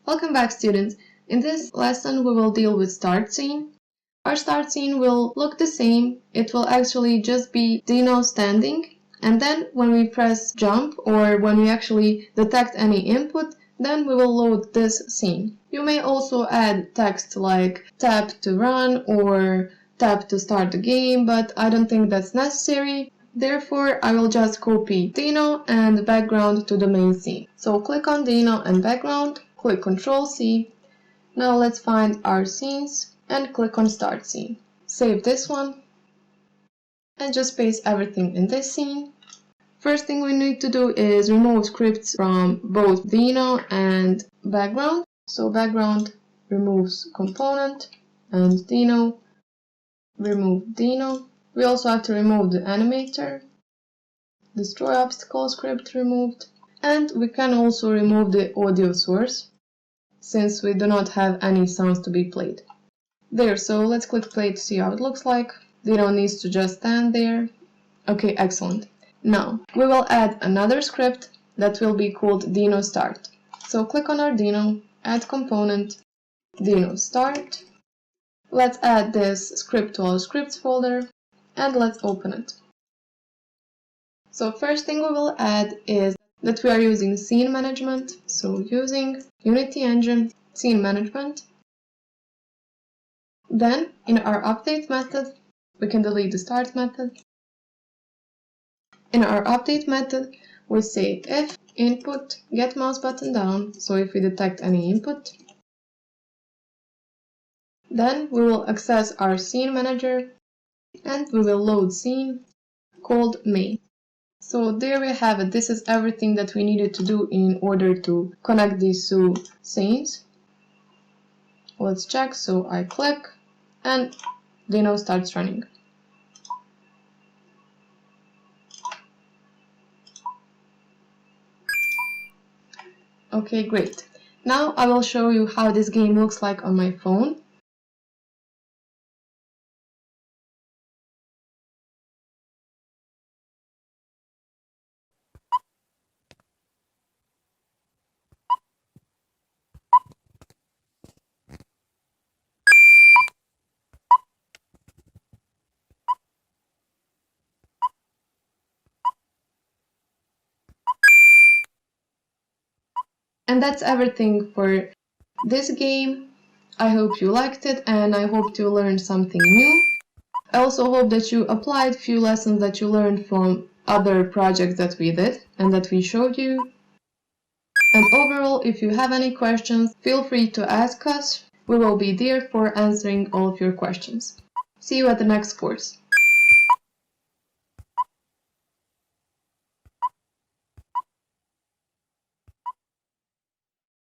Welcome back, students. In this lesson, we will deal with start scene. Our start scene will look the same. It will actually just be Dino standing, and then when we press jump or when we actually detect any input, then we will load this scene. You may also add text like tap to run or tap to start the game, but I don't think that's necessary. Therefore, I will just copy Dino and background to the main scene. So click on Dino and background, click Ctrl+C. Now let's find our scenes and click on Start Scene. Save this one and just paste everything in this scene. First thing we need to do is remove scripts from both Dino and background. So background removes component and Dino remove Dino. We also have to remove the animator, destroy obstacle script removed, and we can also remove the audio source since we do not have any sounds to be played. There, so let's click play to see how it looks like. Dino needs to just stand there. Okay, excellent. Now, we will add another script that will be called Dino Start. So click on our Dino, add component, Dino Start. Let's add this script to our scripts folder and let's open it. So first thing we will add is that we are using scene management. So using Unity Engine scene management. Then in our update method, we can delete the start method. In our update method, we say if input get mouse button down, so if we detect any input, then we will access our scene manager and we will load scene called main. So there we have it. This is everything that we needed to do in order to connect these two scenes. Let's check. So I click and Dino starts running. Okay, great. Now I will show you how this game looks like on my phone. And that's everything for this game. I hope you liked it and I hope you learned something new. I also hope that you applied a few lessons that you learned from other projects that we did and that we showed you. And overall, if you have any questions, feel free to ask us. We will be there for answering all of your questions. See you at the next course.